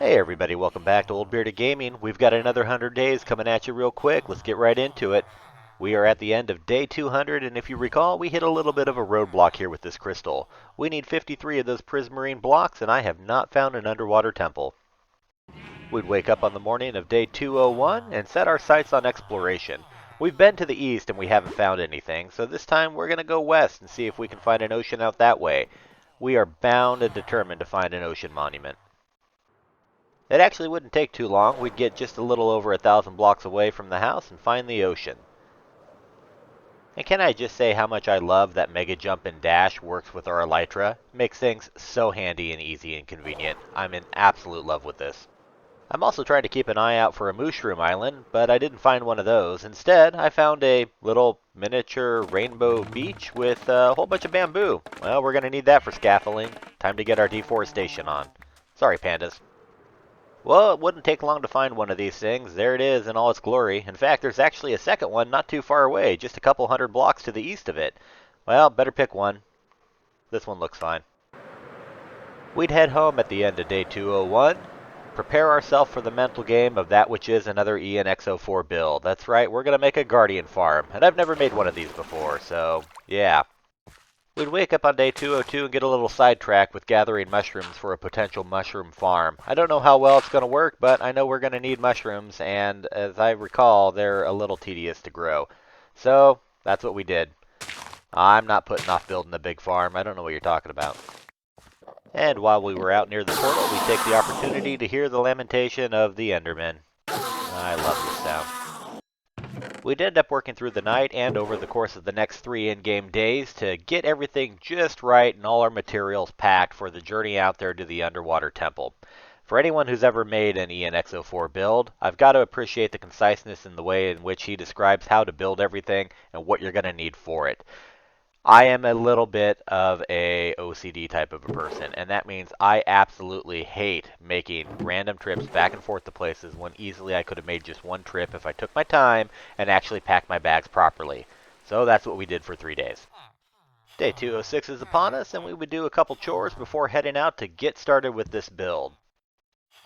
Hey everybody, welcome back to OldBeardedGaming. We've got another 100 days coming at you real quick. Let's get right into it. We are at the end of day 200, and if you recall, we hit a little bit of a roadblock here with this crystal. We need 53 of those prismarine blocks, and I have not found an underwater temple. We'd wake up on the morning of day 201 and set our sights on exploration. We've been to the east and we haven't found anything, so this time we're going to go west and see if we can find an ocean out that way. We are bound and determined to find an ocean monument. It actually wouldn't take too long. We'd get just a little over 1,000 blocks away from the house and find the ocean. And can I just say how much I love that Mega Jump and Dash works with our Elytra? Makes things so handy and easy and convenient. I'm in absolute love with this. I'm also trying to keep an eye out for a mushroom island, but I didn't find one of those. Instead, I found a little miniature rainbow beach with a whole bunch of bamboo. Well, we're going to need that for scaffolding. Time to get our deforestation on. Sorry, pandas. Well, it wouldn't take long to find one of these things. There it is in all its glory. In fact, there's actually a second one not too far away, just a couple hundred blocks to the east of it. Well, better pick one. This one looks fine. We'd head home at the end of day 201. Prepare ourselves for the mental game of that which is another Ianxofour build. That's right, we're going to make a guardian farm. And I've never made one of these before, so yeah. We'd wake up on day 202 and get a little sidetracked with gathering mushrooms for a potential mushroom farm. I don't know how well it's going to work, but I know we're going to need mushrooms, and as I recall, they're a little tedious to grow. So, that's what we did. I'm not putting off building a big farm. I don't know what you're talking about. And while we were out near the portal, we take the opportunity to hear the lamentation of the Enderman. I love this sound. We'd end up working through the night and over the course of the next 3 in-game days to get everything just right and all our materials packed for the journey out there to the underwater temple. For anyone who's ever made an Ianxofour build, I've got to appreciate the conciseness in the way in which he describes how to build everything and what you're going to need for it. I am a little bit of a OCD type of a person, and that means I absolutely hate making random trips back and forth to places when easily I could have made just one trip if I took my time and actually packed my bags properly. So that's what we did for 3 days. Day 206 is upon us, and we would do a couple chores before heading out to get started with this build.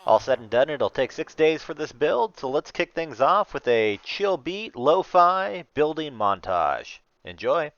All said and done, it'll take 6 days for this build, so let's kick things off with a chill beat, lo-fi building montage. Enjoy!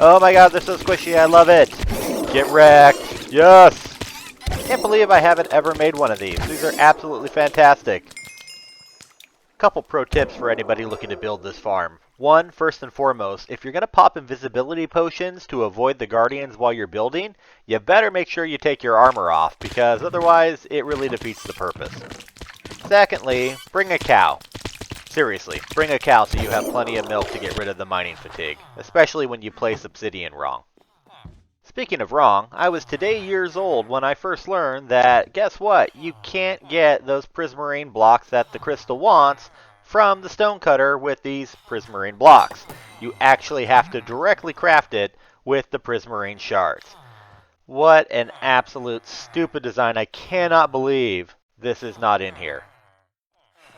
Oh my god, they're so squishy, I love it! Get wrecked! Yes! Can't believe I haven't ever made one of these. These are absolutely fantastic. Couple pro tips for anybody looking to build this farm. One, first and foremost, if you're going to pop invisibility potions to avoid the guardians while you're building, you better make sure you take your armor off, because otherwise it really defeats the purpose. Secondly, bring a cow. Seriously, bring a cow so you have plenty of milk to get rid of the mining fatigue, especially when you place obsidian wrong. Speaking of wrong, I was today years old when I first learned that, guess what, you can't get those prismarine blocks that the crystal wants from the stonecutter with these prismarine blocks. You actually have to directly craft it with the prismarine shards. What an absolute stupid design. I cannot believe this is not in here.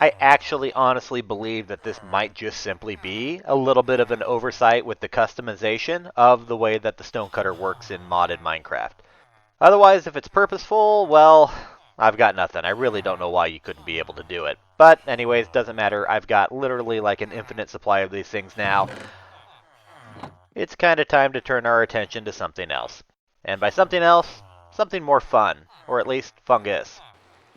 I actually honestly believe that this might just simply be a little bit of an oversight with the customization of the way that the stonecutter works in modded Minecraft. Otherwise, if it's purposeful, well, I've got nothing. I really don't know why you couldn't be able to do it. But anyways, doesn't matter. I've got literally like an infinite supply of these things now. It's kind of time to turn our attention to something else. And by something else, something more fun, or at least fungus.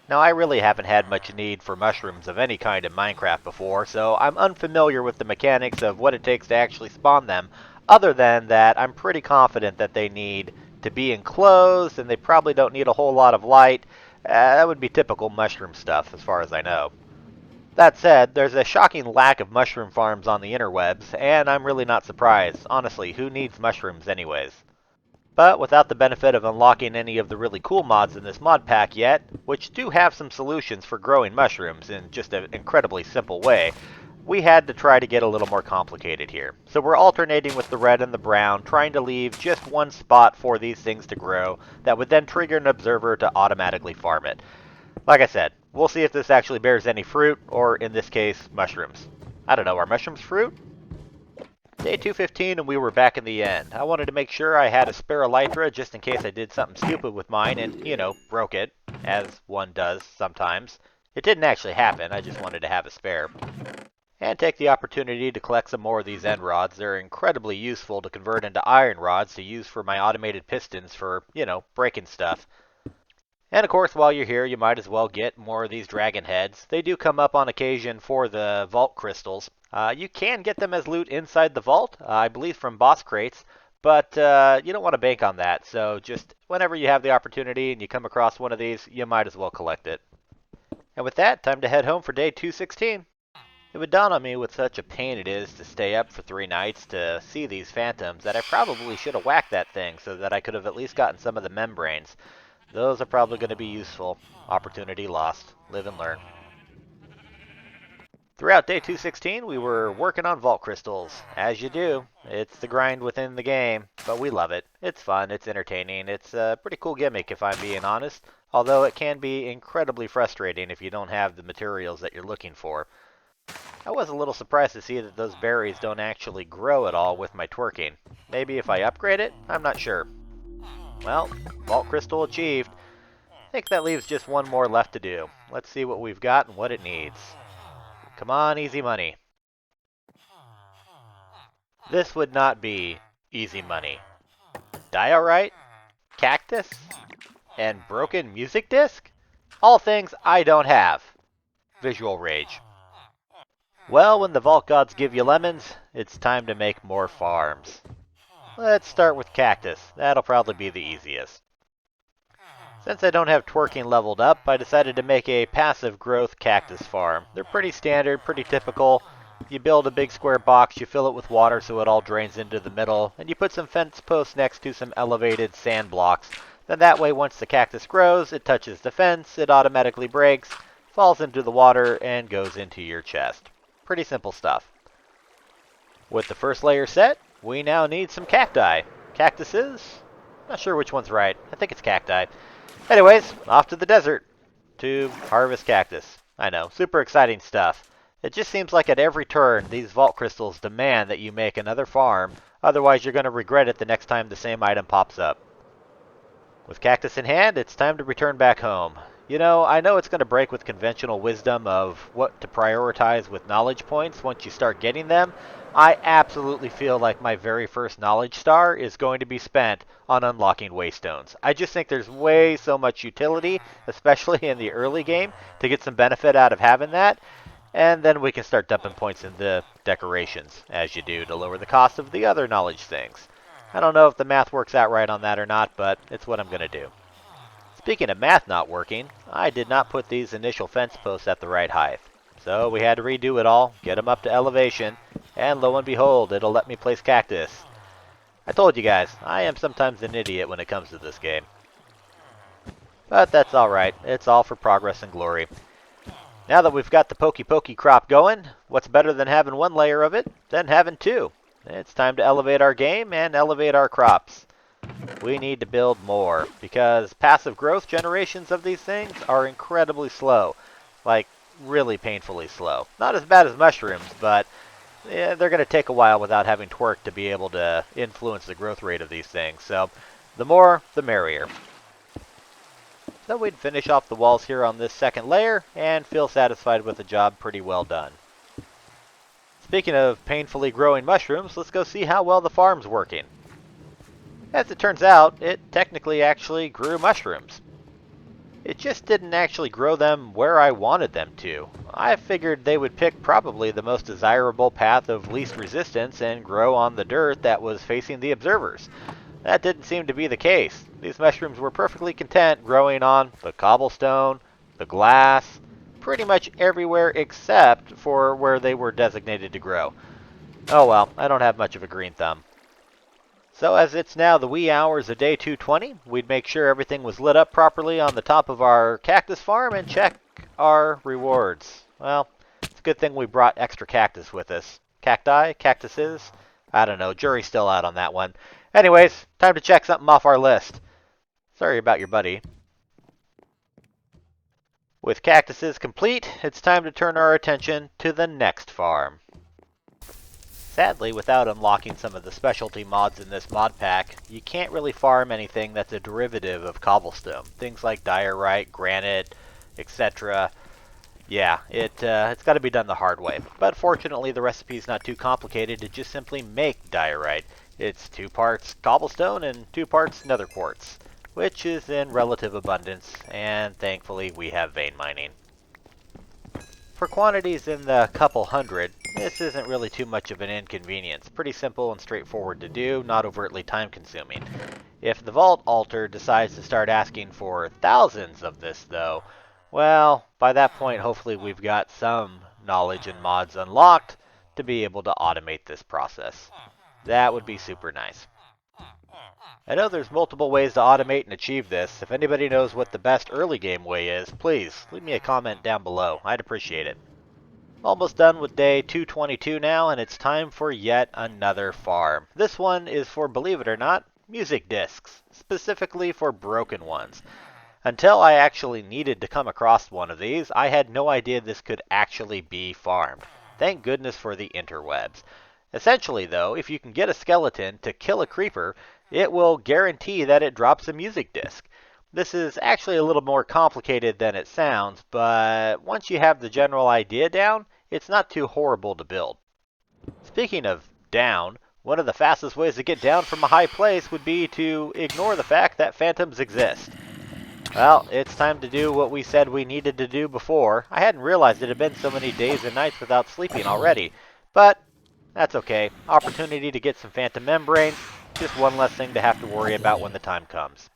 Now, I really haven't had much need for mushrooms of any kind in Minecraft before, so I'm unfamiliar with the mechanics of what it takes to actually spawn them, other than that I'm pretty confident that they need to be enclosed, and they probably don't need a whole lot of light. That would be typical mushroom stuff, as far as I know. That said, there's a shocking lack of mushroom farms on the interwebs, and I'm really not surprised. Honestly, who needs mushrooms anyways? But without the benefit of unlocking any of the really cool mods in this mod pack yet, which do have some solutions for growing mushrooms in just an incredibly simple way, we had to try to get a little more complicated here. So we're alternating with the red and the brown, trying to leave just one spot for these things to grow that would then trigger an observer to automatically farm it. Like I said, we'll see if this actually bears any fruit, or in this case, mushrooms. I don't know, are mushrooms fruit? Day 215 and we were back in the end. I wanted to make sure I had a spare elytra just in case I did something stupid with mine and, you know, broke it, as one does sometimes. It didn't actually happen, I just wanted to have a spare. And take the opportunity to collect some more of these end rods. They're incredibly useful to convert into iron rods to use for my automated pistons for, you know, breaking stuff. And of course, while you're here, you might as well get more of these dragon heads. They do come up on occasion for the vault crystals. You can get them as loot inside the vault, I believe from boss crates, but you don't want to bank on that. So just whenever you have the opportunity and you come across one of these, you might as well collect it. And with that, time to head home for day 216. It would dawn on me with such a pain it is to stay up for 3 nights to see these phantoms that I probably should have whacked that thing so that I could have at least gotten some of the membranes. Those are probably going to be useful. Opportunity lost. Live and learn. Throughout day 216, we were working on vault crystals. As you do. It's the grind within the game, but we love it. It's fun, it's entertaining, it's a pretty cool gimmick if I'm being honest, although it can be incredibly frustrating if you don't have the materials that you're looking for. I was a little surprised to see that those berries don't actually grow at all with my twerking. Maybe if I upgrade it? I'm not sure. Well, vault crystal achieved. I think that leaves just one more left to do. Let's see what we've got and what it needs. Come on, easy money. This would not be easy money. Diorite, cactus, and broken music disc? All things I don't have. Visual rage. Well, when the vault gods give you lemons, it's time to make more farms. Let's start with cactus. That'll probably be the easiest. Since I don't have twerking leveled up, I decided to make a passive growth cactus farm. They're pretty standard, pretty typical. You build a big square box, you fill it with water so it all drains into the middle, and you put some fence posts next to some elevated sand blocks. Then that way, once the cactus grows, it touches the fence, it automatically breaks, falls into the water, and goes into your chest. Pretty simple stuff. With the first layer set, we now need some cacti. Cactuses? Not sure which one's right. I think it's cacti. Anyways, off to the desert to harvest cactus. I know, super exciting stuff. It just seems like at every turn, these vault crystals demand that you make another farm, otherwise you're going to regret it the next time the same item pops up. With cactus in hand, it's time to return back home. You know, I know it's going to break with conventional wisdom of what to prioritize with knowledge points once you start getting them. I absolutely feel like my very first knowledge star is going to be spent on unlocking waystones. I just think there's way so much utility, especially in the early game, to get some benefit out of having that. And then we can start dumping points into decorations, as you do, to lower the cost of the other knowledge things. I don't know if the math works out right on that or not, but it's what I'm going to do. Speaking of math not working, I did not put these initial fence posts at the right height. So we had to redo it all, get them up to elevation, and lo and behold, it'll let me place cactus. I told you guys, I am sometimes an idiot when it comes to this game. But that's alright, it's all for progress and glory. Now that we've got the pokey crop going, what's better than having one layer of it than having two? It's time to elevate our game and elevate our crops. We need to build more, because passive growth generations of these things are incredibly slow. Like, really painfully slow. Not as bad as mushrooms, but yeah, they're going to take a while without having twerk to be able to influence the growth rate of these things. So, the more, the merrier. So we'd finish off the walls here on this second layer and feel satisfied with the job pretty well done. Speaking of painfully growing mushrooms, let's go see how well the farm's working. As it turns out, it technically actually grew mushrooms. It just didn't actually grow them where I wanted them to. I figured they would pick probably the most desirable path of least resistance and grow on the dirt that was facing the observers. That didn't seem to be the case. These mushrooms were perfectly content growing on the cobblestone, the glass, pretty much everywhere except for where they were designated to grow. Oh well, I don't have much of a green thumb. So as it's now the wee hours of day 220, we'd make sure everything was lit up properly on the top of our cactus farm and check our rewards. Well, it's a good thing we brought extra cactus with us. Cacti? Cactuses? I don't know, jury's still out on that one. Anyways, time to check something off our list. Sorry about your buddy. With cactuses complete, it's time to turn our attention to the next farm. Sadly, without unlocking some of the specialty mods in this mod pack, you can't really farm anything that's a derivative of cobblestone. Things like diorite, granite, etc. Yeah, it's got to be done the hard way. But fortunately, the recipe's not too complicated to just simply make diorite. It's 2 parts cobblestone and 2 parts nether quartz, which is in relative abundance, and thankfully we have vein mining. For quantities in the couple hundred, this isn't really too much of an inconvenience. Pretty simple and straightforward to do, not overtly time consuming. If the vault altar decides to start asking for thousands of this though, well, by that point hopefully we've got some knowledge and mods unlocked to be able to automate this process. That would be super nice. I know there's multiple ways to automate and achieve this. If anybody knows what the best early game way is, please leave me a comment down below. I'd appreciate it. Almost done with day 222 now, and it's time for yet another farm. This one is for, believe it or not, music discs, specifically for broken ones. Until I actually needed to come across one of these, I had no idea this could actually be farmed. Thank goodness for the interwebs. Essentially, though, if you can get a skeleton to kill a creeper, it will guarantee that it drops a music disc. This is actually a little more complicated than it sounds, but once you have the general idea down, it's not too horrible to build. Speaking of down, one of the fastest ways to get down from a high place would be to ignore the fact that phantoms exist. Well, it's time to do what we said we needed to do before. I hadn't realized it had been so many days and nights without sleeping already, but that's okay. Opportunity to get some phantom membranes, just one less thing to have to worry about when the time comes.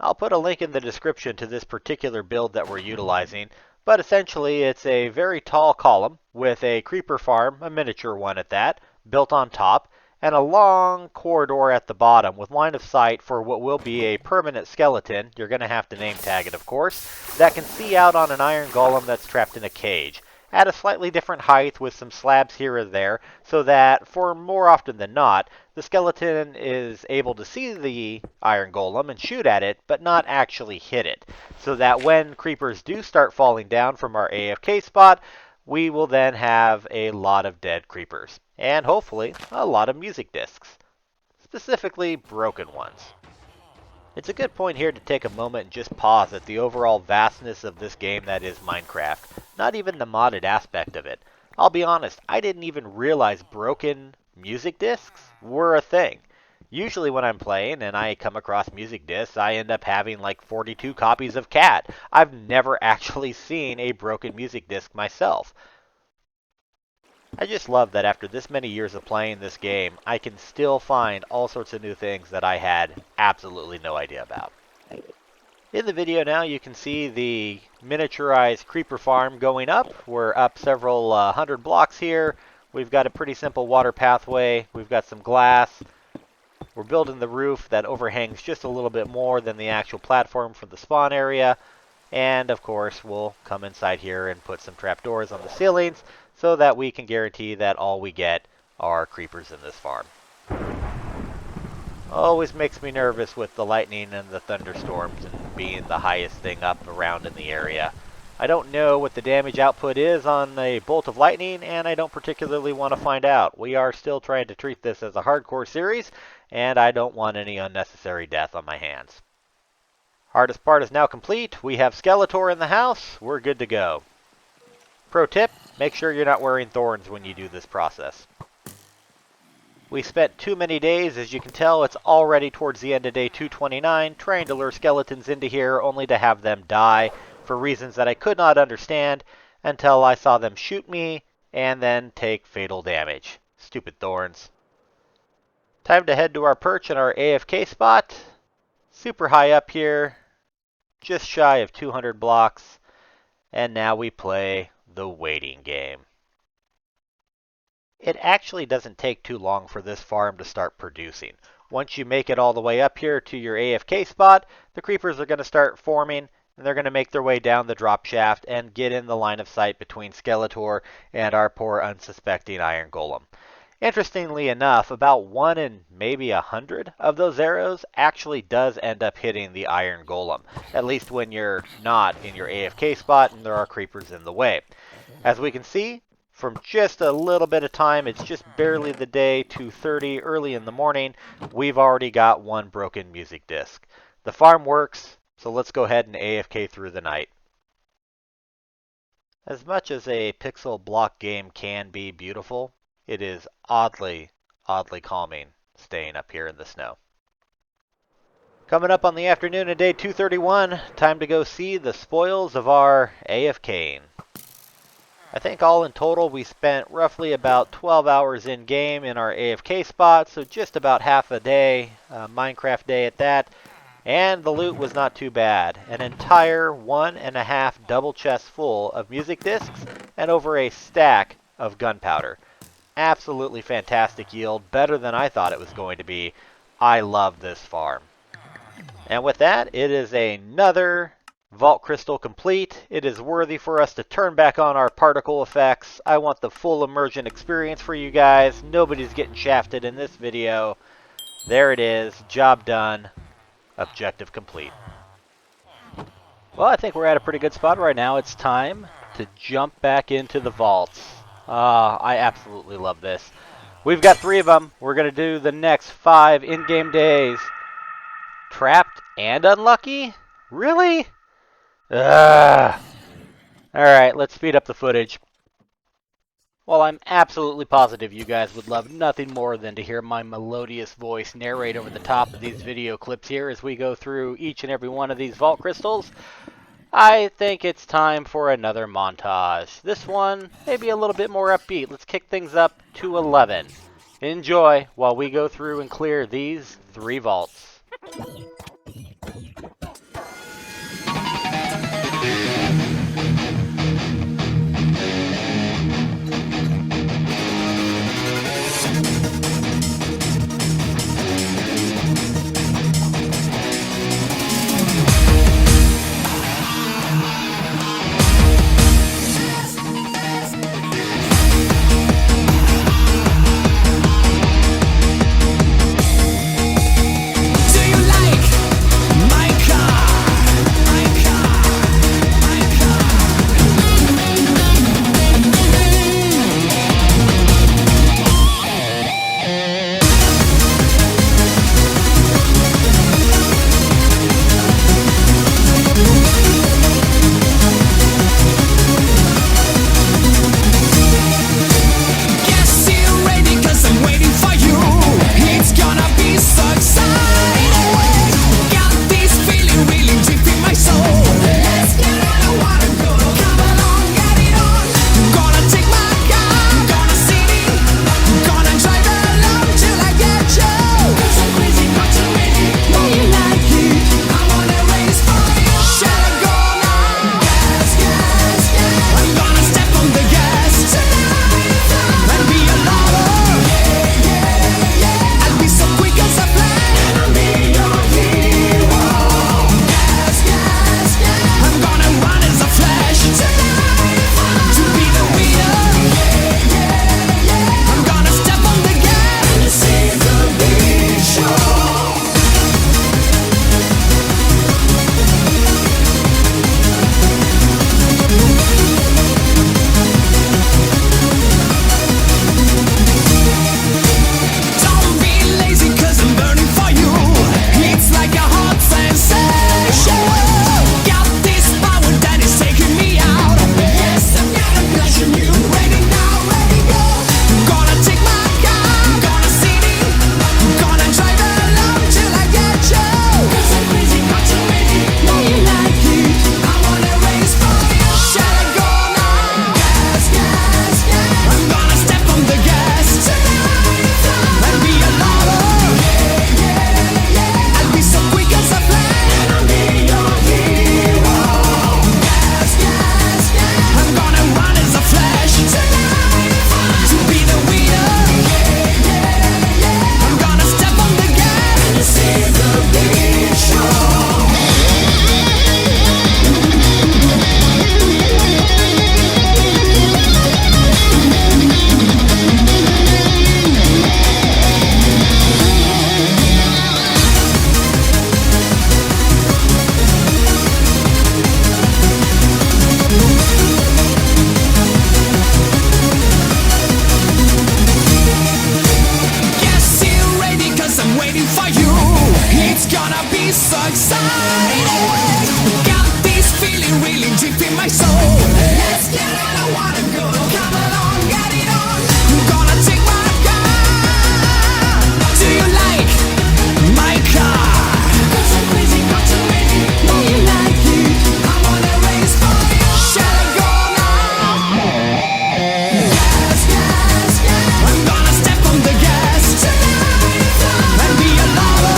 I'll put a link in the description to this particular build that we're utilizing, but essentially it's a very tall column with a creeper farm, a miniature one at that, built on top, and a long corridor at the bottom with line of sight for what will be a permanent skeleton, you're going to have to name tag it of course, that can see out on an iron golem that's trapped in a cage, at a slightly different height with some slabs here or there, so that, for more often than not, the skeleton is able to see the iron golem and shoot at it, but not actually hit it, so that when creepers do start falling down from our AFK spot, we will then have a lot of dead creepers, and hopefully a lot of music discs, specifically broken ones. It's a good point here to take a moment and just pause at the overall vastness of this game that is Minecraft, not even the modded aspect of it. I'll be honest, I didn't even realize broken music discs were a thing. Usually when I'm playing and I come across music discs, I end up having like 42 copies of Cat. I've never actually seen a broken music disc myself. I just love that after this many years of playing this game, I can still find all sorts of new things that I had absolutely no idea about. In the video now, you can see the miniaturized creeper farm going up. We're up several hundred blocks here. We've got a pretty simple water pathway. We've got some glass. We're building the roof that overhangs just a little bit more than the actual platform for the spawn area. And of course, we'll come inside here and put some trapdoors on the ceilings so that we can guarantee that all we get are creepers in this farm. Always makes me nervous with the lightning and the thunderstorms and being the highest thing up around in the area. I don't know what the damage output is on a bolt of lightning, and I don't particularly want to find out. We are still trying to treat this as a hardcore series, and I don't want any unnecessary death on my hands. Hardest part is now complete. We have Skeletor in the house. We're good to go. Pro tip, make sure you're not wearing thorns when you do this process. We spent too many days. As you can tell, it's already towards the end of day 229, trying to lure skeletons into here only to have them die for reasons that I could not understand until I saw them shoot me and then take fatal damage. Stupid thorns. Time to head to our perch in our AFK spot. Super high up here, just shy of 200 blocks, and now we play the waiting game. It actually doesn't take too long for this farm to start producing. Once you make it all the way up here to your AFK spot, the creepers are going to start forming, and they're going to make their way down the drop shaft and get in the line of sight between Skeletor and our poor unsuspecting Iron Golem. Interestingly enough, about 1 in maybe 100 of those arrows actually does end up hitting the Iron Golem, at least when you're not in your AFK spot and there are creepers in the way. As we can see, from just a little bit of time, it's just barely the day 2:30 early in the morning, we've already got one broken music disc. The farm works. So let's go ahead and AFK through the night. As much as a pixel block game can be beautiful, it is oddly calming staying up here in the snow. Coming up on the afternoon of day 231, time to go see the spoils of our AFKing. I think all in total we spent roughly about 12 hours in game in our AFK spot, so just about half a day, Minecraft day at that. And the loot was not too bad. An entire 1.5 double chests full of music discs and over a stack of gunpowder. Absolutely fantastic yield, better than I thought it was going to be. I love this farm. And with that, it is another Vault Crystal complete. It is worthy for us to turn back on our particle effects. I want the full immersion experience for you guys. Nobody's getting shafted in this video. There it is, job done. Objective complete. Well, I think we're at a pretty good spot right now. It's time to jump back into the vaults. I absolutely love this. We've got 3 of them. We're going to do the next 5 in-game days. Trapped and unlucky? Really? Alright, let's speed up the footage. Well, I'm absolutely positive you guys would love nothing more than to hear my melodious voice narrate over the top of these video clips here as we go through each and every one of these vault crystals. I think it's time for another montage. This one, maybe a little bit more upbeat. Let's kick things up to 11. Enjoy while we go through and clear these 3 vaults. Do you like excited. Got this feeling really deep in my soul. Let's get it, I wanna go. Come along, get it on. I'm gonna take my car. Do you like my car? Cause I'm crazy, got to make it. Know you like it. I wanna race for you. Shall I go now? Gas, gas, gas. I'm gonna step on the gas tonight and be a lover.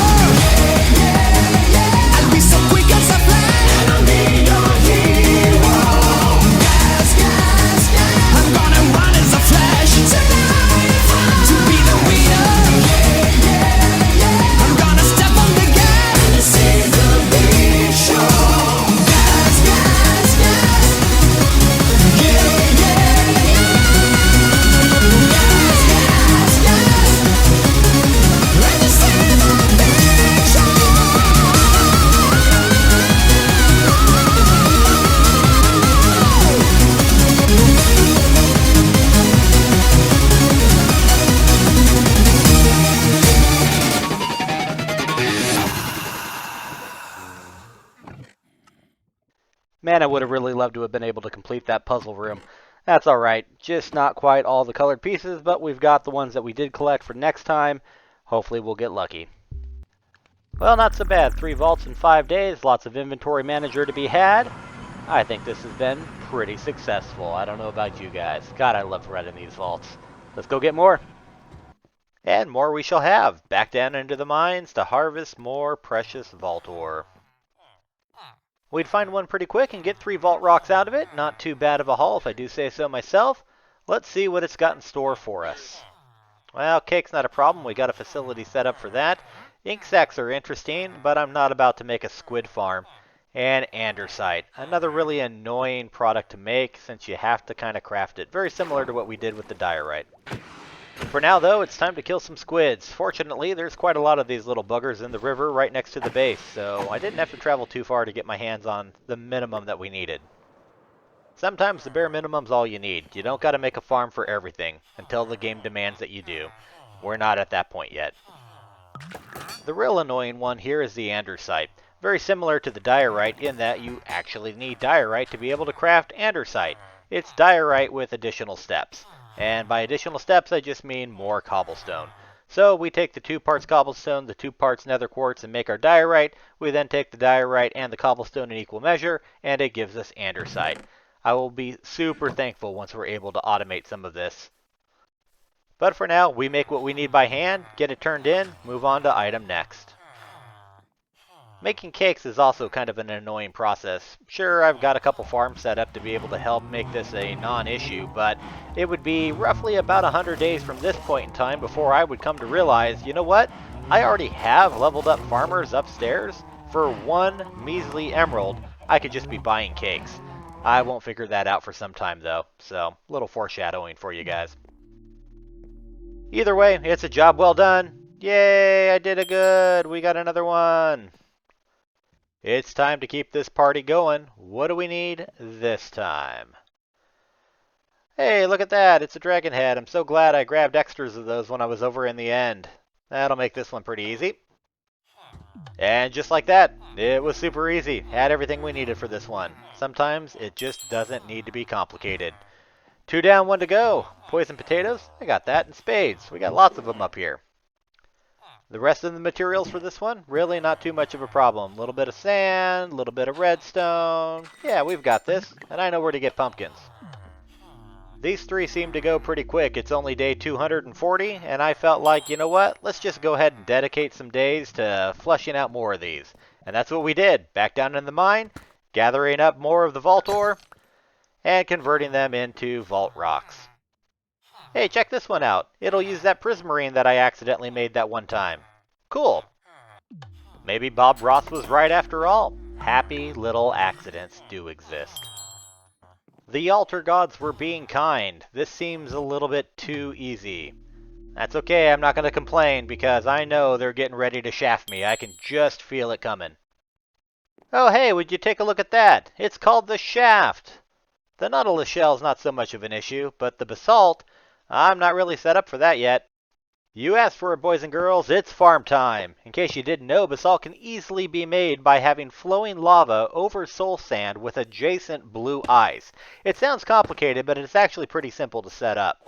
I'll be so quick as a flash and I'll be your hero. Gas, gas, gas. I'm gonna run as a flash tonight to be the winner. I'm gonna step on the gas and this is the big show. Gas, gas, gas. Yeah, yeah, yeah. Gas, gas, gas. And this is the big show. Man, I would have really loved to have been able to complete that puzzle room. That's alright, just not quite all the colored pieces, but we've got the ones that we did collect for next time. Hopefully we'll get lucky. Well, not so bad. 3 vaults in 5 days, lots of inventory manager to be had. I think this has been pretty successful. I don't know about you guys. God, I love running these vaults. Let's go get more. And more we shall have. Back down into the mines to harvest more precious vault ore. We'd find one pretty quick and get 3 vault rocks out of it. Not too bad of a haul if I do say so myself. Let's see what it's got in store for us. Well, cake's not a problem. We got a facility set up for that. Ink sacs are interesting, but I'm not about to make a squid farm. And andesite, another really annoying product to make since you have to kind of craft it. Very similar to what we did with the diorite. For now, though, it's time to kill some squids. Fortunately, there's quite a lot of these little buggers in the river right next to the base, so I didn't have to travel too far to get my hands on the minimum that we needed. Sometimes the bare minimum's all you need. You don't got to make a farm for everything until the game demands that you do. We're not at that point yet. The real annoying one here is the andesite. Very similar to the diorite in that you actually need diorite to be able to craft andesite. It's diorite with additional steps. And by additional steps, I just mean more cobblestone. So we take the 2 parts cobblestone, the 2 parts nether quartz, and make our diorite. We then take the diorite and the cobblestone in equal measure, and it gives us andesite. I will be super thankful once we're able to automate some of this. But for now, we make what we need by hand, get it turned in, move on to item next. Making cakes is also kind of an annoying process. Sure, I've got a couple farms set up to be able to help make this a non-issue, but it would be roughly about 100 days from this point in time before I would come to realize, you know what? I already have leveled up farmers upstairs. For 1 measly emerald, I could just be buying cakes. I won't figure that out for some time though, so a little foreshadowing for you guys. Either way, it's a job well done. Yay, I did it good. We got another one. It's time to keep this party going. What do we need this time? Hey, look at that. It's a dragon head. I'm so glad I grabbed extras of those when I was over in the end. That'll make this one pretty easy. And just like that, it was super easy. Had everything we needed for this one. Sometimes it just doesn't need to be complicated. 2 down, 1 to go. Poison potatoes, I got that, and spades. We got lots of them up here. The rest of the materials for this one, really not too much of a problem. A little bit of sand, a little bit of redstone. Yeah, we've got this, and I know where to get pumpkins. These 3 seem to go pretty quick. It's only day 240, and I felt like, you know what? Let's just go ahead and dedicate some days to fleshing out more of these. And that's what we did. Back down in the mine, gathering up more of the vault ore, and converting them into vault rocks. Hey, check this one out. It'll use that prismarine that I accidentally made that one time. Cool. Maybe Bob Ross was right after all. Happy little accidents do exist. The altar gods were being kind. This seems a little bit too easy. That's okay, I'm not going to complain because I know they're getting ready to shaft me. I can just feel it coming. Oh hey, would you take a look at that? It's called the shaft. The Nautilus shell's not so much of an issue, but the Basalt, I'm not really set up for that yet. You asked for it, boys and girls, it's farm time. In case you didn't know, basalt can easily be made by having flowing lava over soul sand with adjacent blue ice. It sounds complicated, but it's actually pretty simple to set up.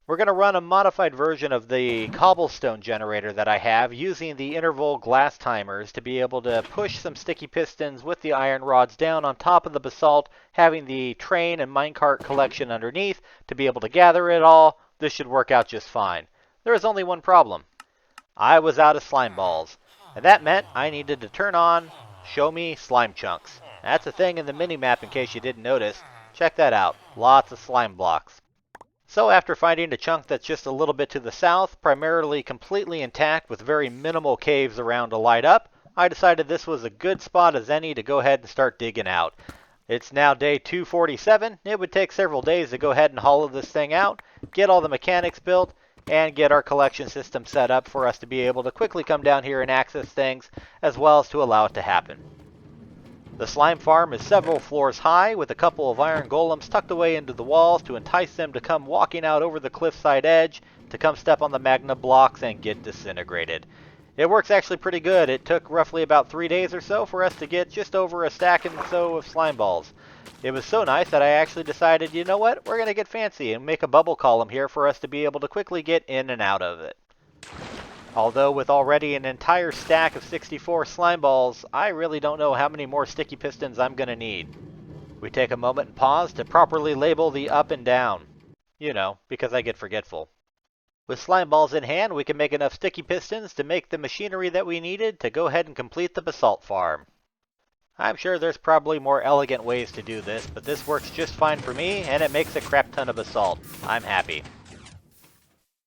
We're going to run a modified version of the cobblestone generator that I have using the interval glass timers to be able to push some sticky pistons with the iron rods down on top of the basalt, having the train and minecart collection underneath to be able to gather it all. This should work out just fine. There is only one problem. I was out of slime balls, and that meant I needed to turn on Show Me Slime Chunks. That's a thing in the mini-map in case you didn't notice. Check that out. Lots of slime blocks. So after finding a chunk that's just a little bit to the south, primarily completely intact with very minimal caves around to light up, I decided this was a good spot as any to go ahead and start digging out. It's now day 247. It would take several days to go ahead and hollow this thing out, get all the mechanics built, and get our collection system set up for us to be able to quickly come down here and access things, as well as to allow it to happen. The slime farm is several floors high, with a couple of iron golems tucked away into the walls to entice them to come walking out over the cliffside edge, to come step on the magma blocks and get disintegrated. It works actually pretty good. It took roughly about 3 days or so for us to get just over a stack and so of slime balls. It was so nice that I actually decided, you know what, we're going to get fancy and make a bubble column here for us to be able to quickly get in and out of it. Although with already an entire stack of 64 slime balls, I really don't know how many more sticky pistons I'm going to need. We take a moment and pause to properly label the up and down. You know, because I get forgetful. With slime balls in hand, we can make enough sticky pistons to make the machinery that we needed to go ahead and complete the basalt farm. I'm sure there's probably more elegant ways to do this, but this works just fine for me, and it makes a crap ton of basalt. I'm happy.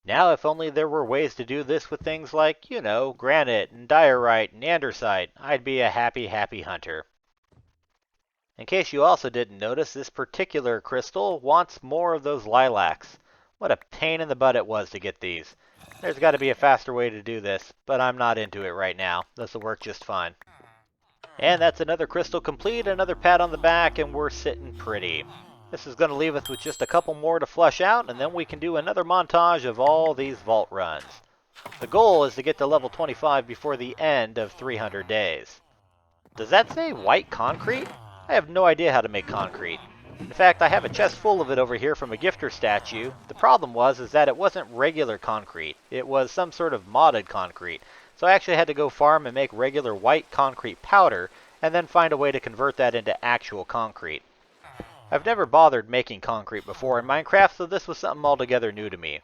Now, if only there were ways to do this with things like, you know, granite and diorite and andesite, I'd be a happy, happy hunter. In case you also didn't notice, this particular crystal wants more of those lilacs. What a pain in the butt it was to get these. There's got to be a faster way to do this, but I'm not into it right now. This will work just fine. And that's another crystal complete, another pat on the back, and we're sitting pretty. This is going to leave us with just a couple more to flush out, and then we can do another montage of all these vault runs. The goal is to get to level 25 before the end of 300 days. Does that say white concrete? I have no idea how to make concrete. In fact, I have a chest full of it over here from a gifter statue. The problem was that it wasn't regular concrete. It was some sort of modded concrete. So I actually had to go farm and make regular white concrete powder, and then find a way to convert that into actual concrete. I've never bothered making concrete before in Minecraft, so this was something altogether new to me.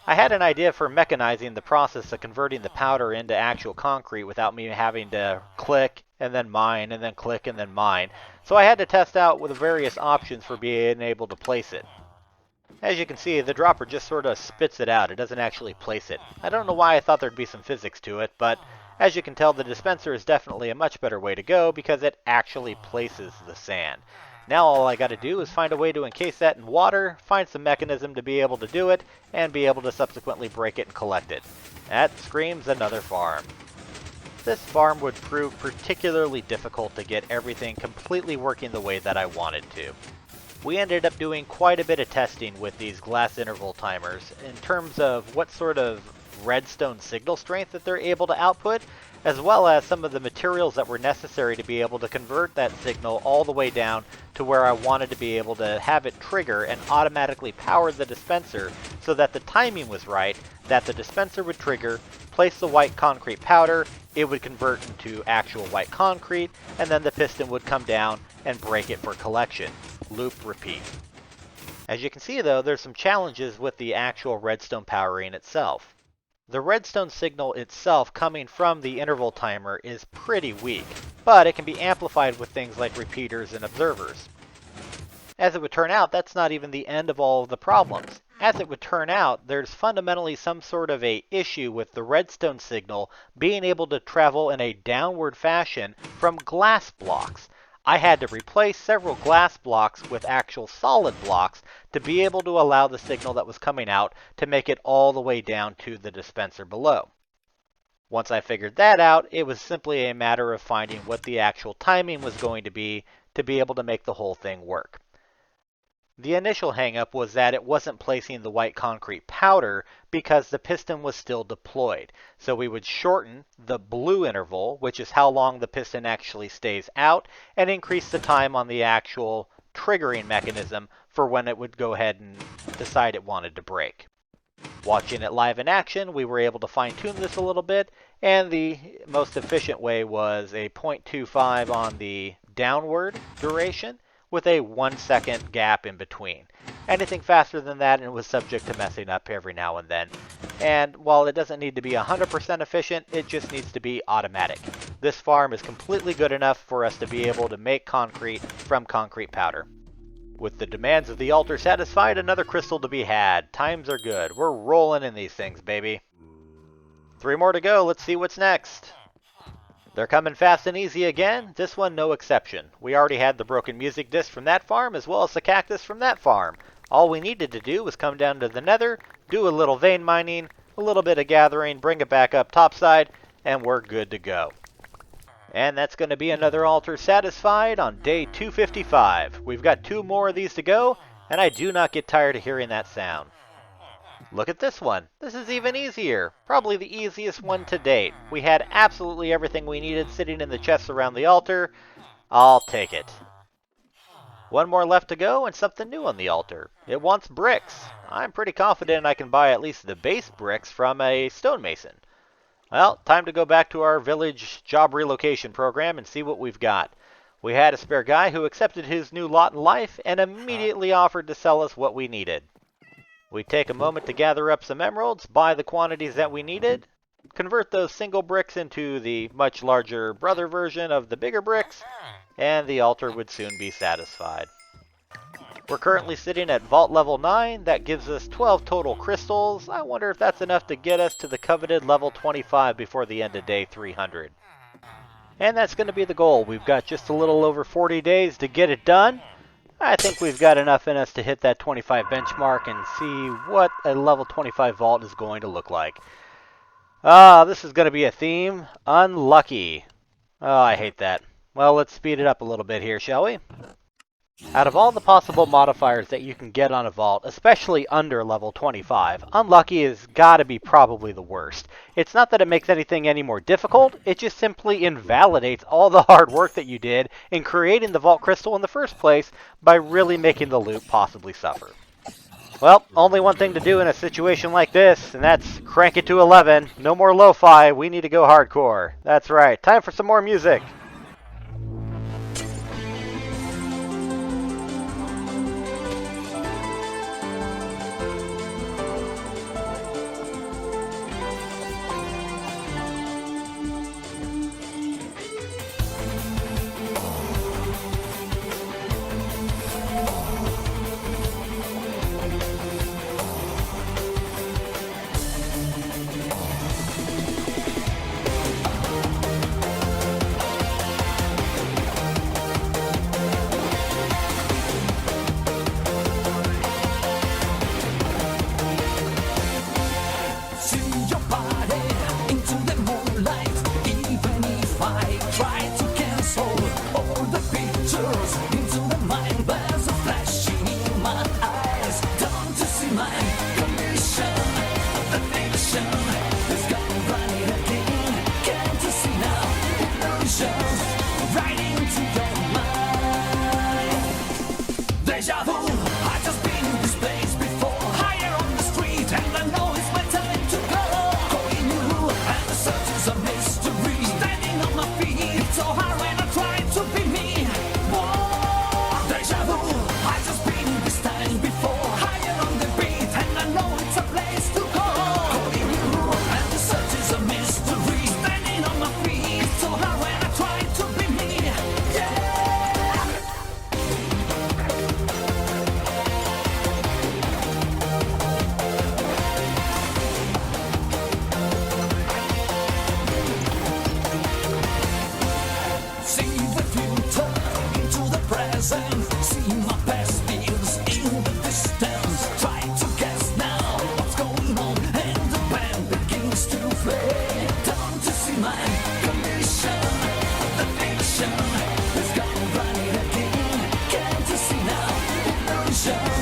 I had an idea for mechanizing the process of converting the powder into actual concrete without me having to click and then mine and then click and then mine. So I had to test out with the various options for being able to place it. As you can see, the dropper just sort of spits it out. It doesn't actually place it. I don't know why I thought there'd be some physics to it, but as you can tell, the dispenser is definitely a much better way to go because it actually places the sand. Now all I got to do is find a way to encase that in water, find some mechanism to be able to do it, and be able to subsequently break it and collect it. That screams another farm. This farm would prove particularly difficult to get everything completely working the way that I wanted to. We ended up doing quite a bit of testing with these glass interval timers in terms of what sort of redstone signal strength that they're able to output, as well as some of the materials that were necessary to be able to convert that signal all the way down to where I wanted to be able to have it trigger and automatically power the dispenser so that the timing was right, that the dispenser would trigger, place the white concrete powder, it would convert into actual white concrete, and then the piston would come down and break it for collection. Loop, repeat. As you can see though, there's some challenges with the actual redstone powering itself. The redstone signal itself coming from the interval timer is pretty weak, but it can be amplified with things like repeaters and observers. As it would turn out, that's not even the end of all of the problems. As it would turn out, there's fundamentally some sort of a issue with the redstone signal being able to travel in a downward fashion from glass blocks. I had to replace several glass blocks with actual solid blocks to be able to allow the signal that was coming out to make it all the way down to the dispenser below. Once I figured that out, it was simply a matter of finding what the actual timing was going to be able to make the whole thing work. The initial hangup was that it wasn't placing the white concrete powder because the piston was still deployed. So we would shorten the blue interval, which is how long the piston actually stays out, and increase the time on the actual triggering mechanism for when it would go ahead and decide it wanted to break. Watching it live in action, we were able to fine-tune this a little bit, and the most efficient way was a 0.25 on the downward duration with a 1 second gap in between. Anything faster than that, and it was subject to messing up every now and then. And while it doesn't need to be 100% efficient, it just needs to be automatic. This farm is completely good enough for us to be able to make concrete from concrete powder. With the demands of the altar satisfied, another crystal to be had. Times are good. We're rolling in these things, baby. 3 more to go. Let's see what's next. They're coming fast and easy again. This one, no exception. We already had the broken music disc from that farm, as well as the cactus from that farm. All we needed to do was come down to the nether, do a little vein mining, a little bit of gathering, bring it back up topside, and we're good to go. And that's going to be another altar satisfied on day 255. We've got 2 more of these to go, and I do not get tired of hearing that sound. Look at this one. This is even easier. Probably the easiest one to date. We had absolutely everything we needed sitting in the chests around the altar. I'll take it. 1 more left to go and something new on the altar. It wants bricks. I'm pretty confident I can buy at least the base bricks from a stonemason. Well, time to go back to our village job relocation program and see what we've got. We had a spare guy who accepted his new lot in life and immediately offered to sell us what we needed. We take a moment to gather up some emeralds, buy the quantities that we needed, convert those single bricks into the much larger brother version of the bigger bricks, and the altar would soon be satisfied. We're currently sitting at vault level 9. That gives us 12 total crystals. I wonder if that's enough to get us to the coveted level 25 before the end of day 300. And that's going to be the goal. We've got just a little over 40 days to get it done. I think we've got enough in us to hit that 25 benchmark and see what a level 25 vault is going to look like. This is going to be a theme. Unlucky. Oh, I hate that. Well, let's speed it up a little bit here, shall we? Out of all the possible modifiers that you can get on a vault, especially under level 25, unlucky has got to be probably the worst. It's not that it makes anything any more difficult, it just simply invalidates all the hard work that you did in creating the vault crystal in the first place by really making the loot possibly suffer. Well, only one thing to do in a situation like this, and that's crank it to 11. No more lo-fi, we need to go hardcore. That's right, time for some more music. Show.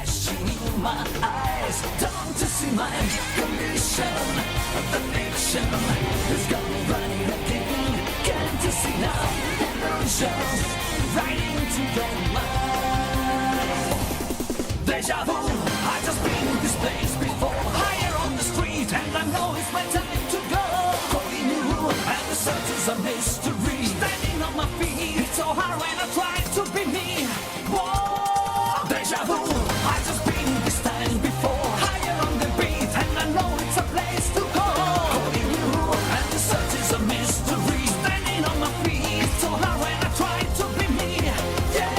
flashing in my eyes. Don't you see my condition? The nation is gone running again. Can't you see now? Emotions right into their mind. Deja vu, I just been in this place before. Higher on the street, and I know it's my time to go. Calling you, and the search is a mystery. Standing on my feet, it's so hard when I try to be me. Whoa, deja vu, I just been this time before. Higher on the beat, and I know it's a place to go. Calling you, and the search is a mystery. Standing on my feet, it's so hard when I try to be me. Yeah.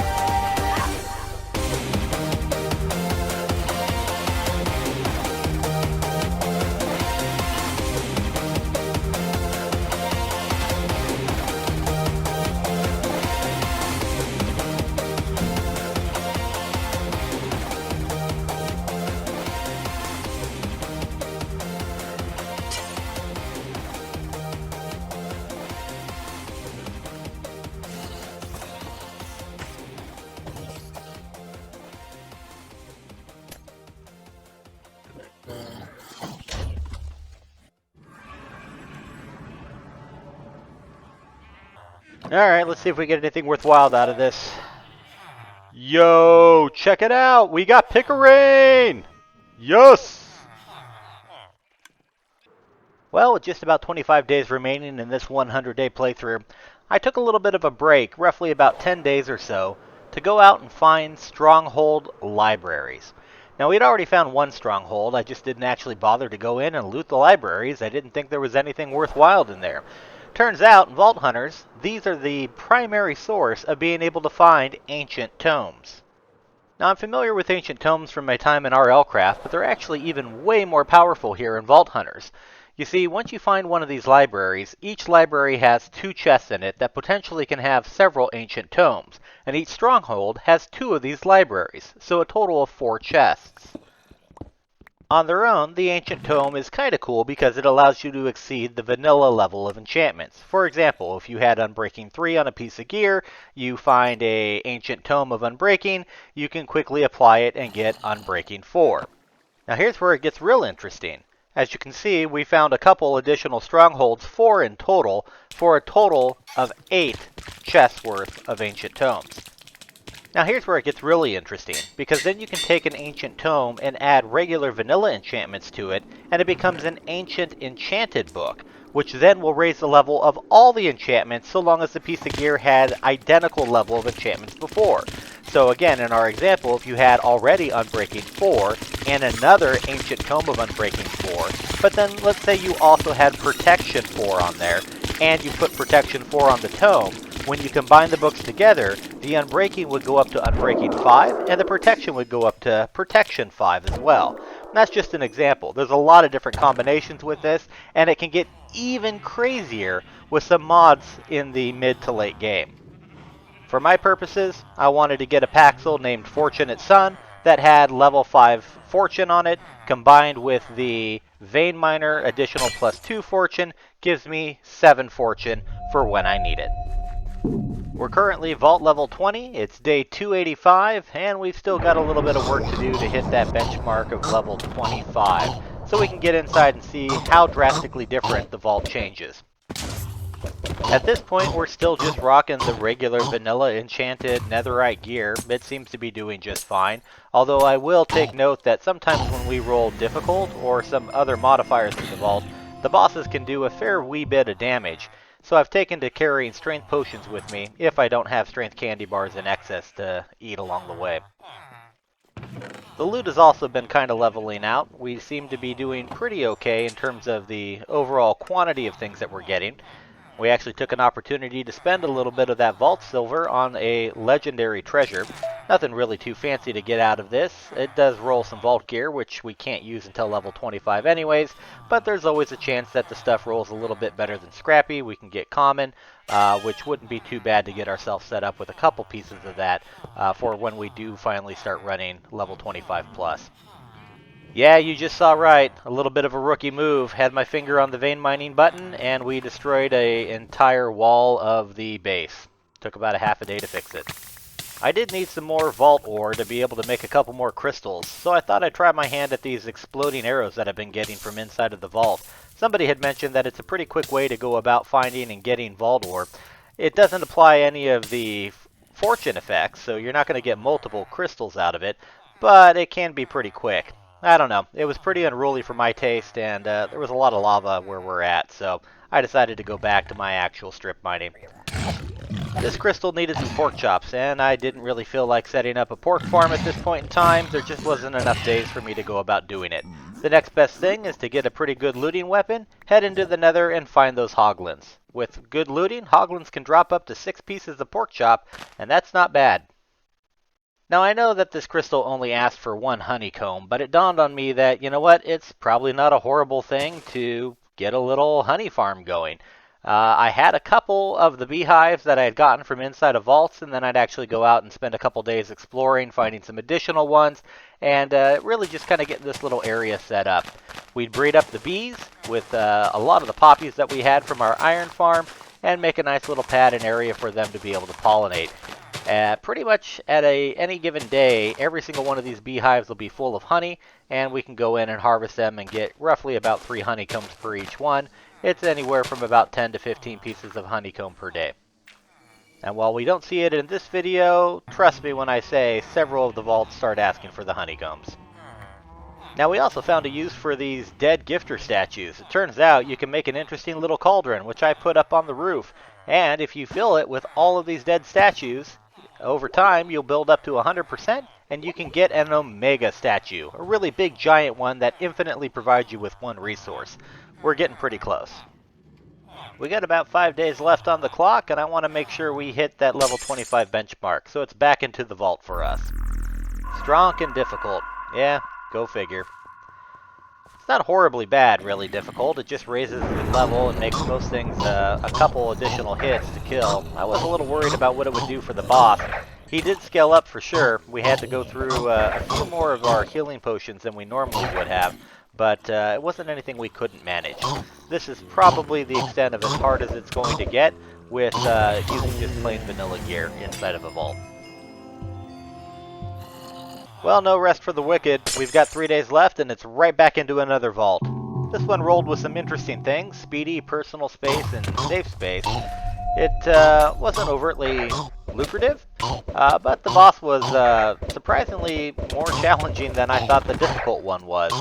Alright, let's see if we get anything worthwhile out of this. Yo, check it out! We got Pickerain! Yes! Well, with just about 25 days remaining in this 100-day playthrough, I took a little bit of a break, roughly about 10 days or so, to go out and find stronghold libraries. Now, we'd already found one stronghold. I just didn't actually bother to go in and loot the libraries. I didn't think there was anything worthwhile in there. Turns out, Vault Hunters, these are the primary source of being able to find ancient tomes. Now, I'm familiar with ancient tomes from my time in RLcraft, but they're actually even way more powerful here in Vault Hunters. You see, once you find one of these libraries, each library has 2 chests in it that potentially can have several ancient tomes, and each stronghold has 2 of these libraries, so a total of 4 chests. On their own, the Ancient Tome is kinda cool because it allows you to exceed the vanilla level of enchantments. For example, if you had Unbreaking 3 on a piece of gear, you find a Ancient Tome of Unbreaking, you can quickly apply it and get Unbreaking 4. Now here's where it gets real interesting. As you can see, we found a couple additional strongholds, 4 in total, for a total of 8 chests worth of Ancient Tomes. Now here's where it gets really interesting, because then you can take an ancient tome and add regular vanilla enchantments to it, and it becomes an ancient enchanted book, which then will raise the level of all the enchantments so long as the piece of gear had identical level of enchantments before. So again, in our example, if you had already Unbreaking 4 and another ancient tome of Unbreaking 4, but then let's say you also had Protection 4 on there, and you put Protection 4 on the tome, when you combine the books together, the Unbreaking would go up to Unbreaking 5, and the Protection would go up to Protection 5 as well. And that's just an example. There's a lot of different combinations with this, and it can get even crazier with some mods in the mid to late game. For my purposes, I wanted to get a Paxel named Fortunate Son that had level 5 Fortune on it, combined with the Vein Miner additional +2 Fortune, gives me 7 Fortune for when I need it. We're currently Vault level 20, it's day 285, and we've still got a little bit of work to do to hit that benchmark of level 25, so we can get inside and see how drastically different the Vault changes. At this point, we're still just rocking the regular vanilla enchanted netherite gear. It seems to be doing just fine, although I will take note that sometimes when we roll difficult or some other modifiers to the Vault, the bosses can do a fair wee bit of damage. So I've taken to carrying strength potions with me if I don't have strength candy bars in excess to eat along the way. The loot has also been kind of leveling out. We seem to be doing pretty okay in terms of the overall quantity of things that we're getting. We actually took an opportunity to spend a little bit of that vault silver on a legendary treasure. Nothing really too fancy to get out of this. It does roll some vault gear, which we can't use until level 25 anyways, but there's always a chance that the stuff rolls a little bit better than scrappy. We can get common, which wouldn't be too bad to get ourselves set up with a couple pieces of that for when we do finally start running level 25 plus. Yeah, you just saw right. A little bit of a rookie move. Had my finger on the vein mining button, and we destroyed an entire wall of the base. Took about a half a day to fix it. I did need some more vault ore to be able to make a couple more crystals, so I thought I'd try my hand at these exploding arrows that I've been getting from inside of the vault. Somebody had mentioned that it's a pretty quick way to go about finding and getting vault ore. It doesn't apply any of the fortune effects, so you're not going to get multiple crystals out of it, but it can be pretty quick. I don't know, it was pretty unruly for my taste, and there was a lot of lava where we're at, so I decided to go back to my actual strip mining. This crystal needed some pork chops, and I didn't really feel like setting up a pork farm at this point in time. There just wasn't enough days for me to go about doing it. The next best thing is to get a pretty good looting weapon, head into the nether, and find those hoglins. With good looting, hoglins can drop up to 6 pieces of pork chop, and that's not bad. Now I know that this crystal only asked for 1 honeycomb, but it dawned on me that, you know what, it's probably not a horrible thing to get a little honey farm going. I had a couple of the beehives that I had gotten from inside of vaults, and then I'd actually go out and spend a couple days exploring, finding some additional ones, and really just kind of getting this little area set up. We'd breed up the bees with a lot of the poppies that we had from our iron farm, and make a nice little pad and area for them to be able to pollinate. Pretty much at any given day, every single one of these beehives will be full of honey, and we can go in and harvest them and get roughly about 3 honeycombs per each one. It's anywhere from about 10 to 15 pieces of honeycomb per day. And while we don't see it in this video, trust me when I say several of the vaults start asking for the honeycombs. Now we also found a use for these dead gifter statues. It turns out you can make an interesting little cauldron, which I put up on the roof. And if you fill it with all of these dead statues, over time you'll build up to 100%, and you can get an Omega statue, a really big giant one that infinitely provides you with 1 resource. We're getting pretty close. We got about 5 days left on the clock, and I want to make sure we hit that level 25 benchmark, so it's back into the vault for us. Strong and difficult. Yeah, go figure. It's not horribly bad, really difficult. It just raises the level and makes most things a couple additional hits to kill. I was a little worried about what it would do for the boss. He did scale up for sure. We had to go through a few more of our healing potions than we normally would have, but it wasn't anything we couldn't manage. This is probably the extent of as hard as it's going to get with using just plain vanilla gear inside of a vault. Well, no rest for the wicked. We've got 3 days left, and it's right back into another vault. This one rolled with some interesting things: speedy, personal space, and safe space. It wasn't overtly lucrative, but the boss was surprisingly more challenging than I thought the difficult one was.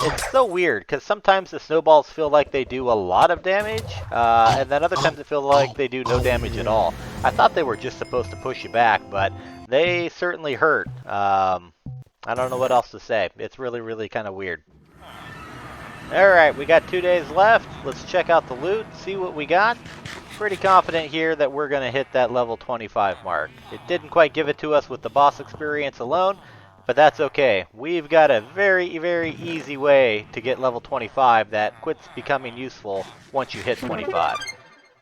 It's so weird, because sometimes the snowballs feel like they do a lot of damage, and then other times it feels like they do no damage at all. I thought they were just supposed to push you back, but they certainly hurt. I don't know what else to say. It's really, really kind of weird. Alright, we got 2 days left. Let's check out the loot, see what we got. Pretty confident here that we're going to hit that level 25 mark. It didn't quite give it to us with the boss experience alone, but that's okay. We've got a very, very easy way to get level 25 that quits becoming useful once you hit 25.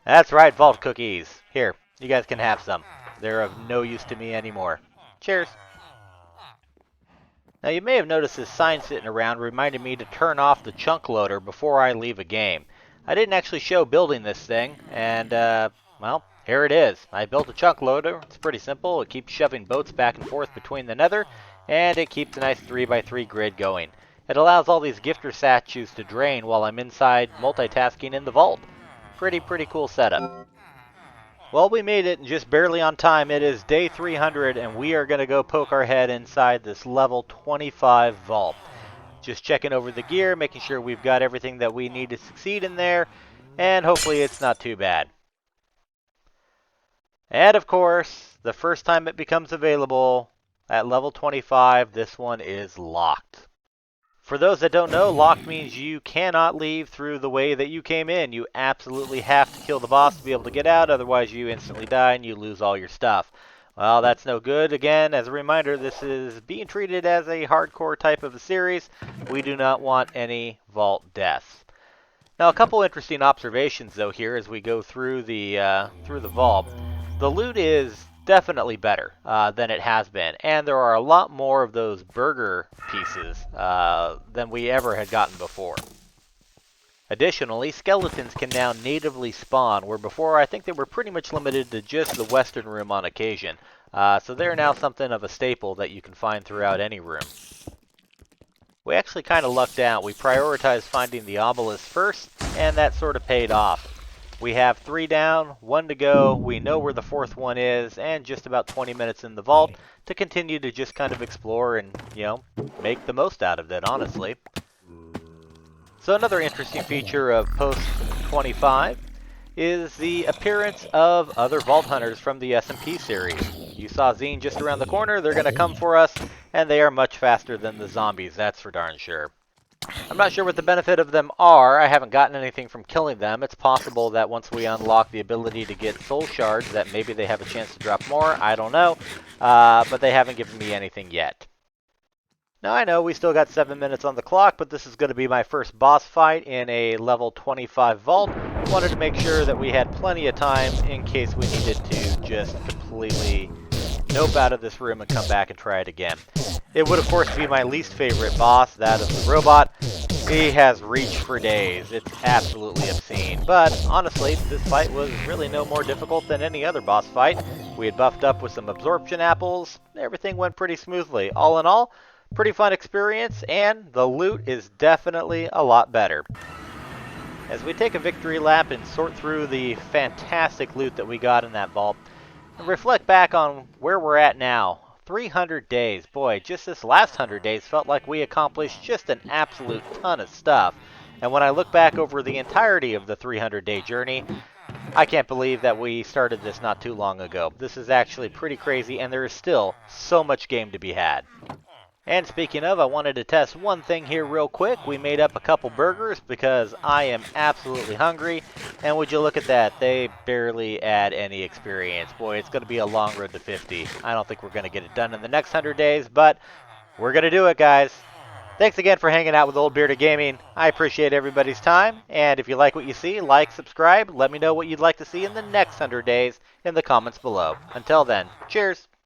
That's right, vault cookies. Here, you guys can have some. They're of no use to me anymore. Cheers. Now you may have noticed this sign sitting around reminding me to turn off the chunk loader before I leave a game. I didn't actually show building this thing, and well, here it is. I built a chunk loader. It's pretty simple. It keeps shoving boats back and forth between the nether, and it keeps a nice 3x3 grid going. It allows all these gifter statues to drain while I'm inside multitasking in the vault. Pretty cool setup. Well, we made it just barely on time. It is day 300, and we are going to go poke our head inside this level 25 vault. Just checking over the gear, making sure we've got everything that we need to succeed in there, and hopefully it's not too bad. And of course, the first time it becomes available at level 25, this one is locked. For those that don't know, locked means you cannot leave through the way that you came in. You absolutely have to kill the boss to be able to get out, otherwise you instantly die and you lose all your stuff. Well, that's no good. Again, as a reminder, this is being treated as a hardcore type of a series. We do not want any vault deaths. Now, a couple interesting observations, though, here as we go through the vault. The loot is definitely better than it has been, and there are a lot more of those burger pieces than we ever had gotten before. Additionally, skeletons can now natively spawn, where before I think they were pretty much limited to just the western room on occasion. So they're now something of a staple that you can find throughout any room. We actually kind of lucked out. We prioritized finding the obelisk first, and that sort of paid off. We have 3 down, 1 to go, we know where the 4th one is, and just about 20 minutes in the vault to continue to just kind of explore and, make the most out of it, honestly. So another interesting feature of Post 25 is the appearance of other Vault Hunters from the SMP series. You saw Zine just around the corner, they're going to come for us, and they are much faster than the zombies, that's for darn sure. I'm not sure what the benefit of them are. I haven't gotten anything from killing them. It's possible that once we unlock the ability to get soul shards, that maybe they have a chance to drop more. I don't know. But they haven't given me anything yet. Now, I know we still got 7 minutes on the clock, but this is going to be my first boss fight in a level 25 vault. Wanted to make sure that we had plenty of time in case we needed to just completely nope out of this room and come back and try it again. It would, of course, be my least favorite boss, that of the robot. He has reach for days. It's absolutely obscene. But, honestly, this fight was really no more difficult than any other boss fight. We had buffed up with some absorption apples. Everything went pretty smoothly. All in all, pretty fun experience, and the loot is definitely a lot better. As we take a victory lap and sort through the fantastic loot that we got in that vault, and reflect back on where we're at now. 300 days. Boy, just this last 100 days felt like we accomplished just an absolute ton of stuff. And when I look back over the entirety of the 300-day journey, I can't believe that we started this not too long ago. This is actually pretty crazy, and there is still so much game to be had. And speaking of, I wanted to test one thing here real quick. We made up a couple burgers because I am absolutely hungry. And would you look at that, they barely add any experience. Boy, it's going to be a long road to 50. I don't think we're going to get it done in the next 100 days, but we're going to do it, guys. Thanks again for hanging out with Old Bearded Gaming. I appreciate everybody's time. And if you like what you see, like, subscribe. Let me know what you'd like to see in the next 100 days in the comments below. Until then, cheers.